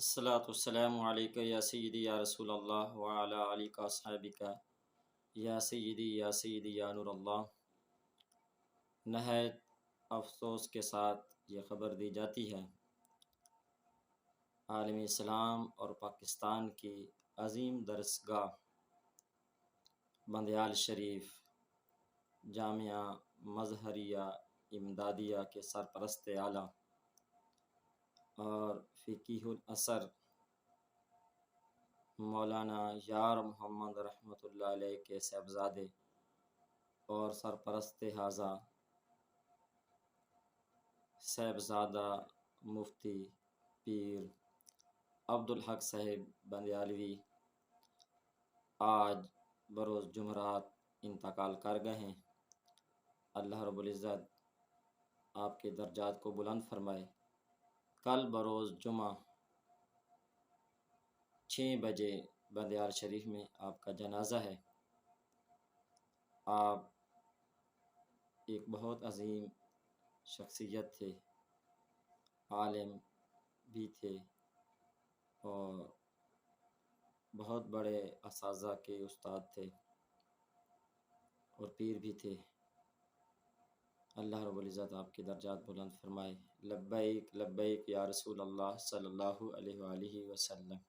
الصلاۃ والسلام علیکہ یا سیدی یا رسول اللہ وعلی آلک اصحابک یا سیدی یا نور اللہ۔ نہایت افسوس کے ساتھ یہ خبر دی جاتی ہے، عالم اسلام اور پاکستان کی عظیم درسگاہ بندیال شریف جامعہ مظہریہ امدادیہ کے سرپرست اعلیٰ اور فقیہ الاثر مولانا یار محمد رحمۃ اللہ علیہ کے صاحبزادے اور سرپرست حاضہ صاحبزادہ مفتی پیر عبدالحق صاحب بندیالوی آج بروز جمعرات انتقال کر گئے ہیں۔ اللہ رب العزت آپ کے درجات کو بلند فرمائے۔ کل بروز جمعہ 6 بجے بندیال شریف میں آپ کا جنازہ ہے۔ آپ ایک بہت عظیم شخصیت تھے، عالم بھی تھے اور بہت بڑے اساتذہ کے استاد تھے اور پیر بھی تھے۔ اللہ رب العزت آپ کے درجات بلند فرمائے۔ لبیک لبیک یا رسول اللہ صلی اللہ علیہ وآلہ وسلم۔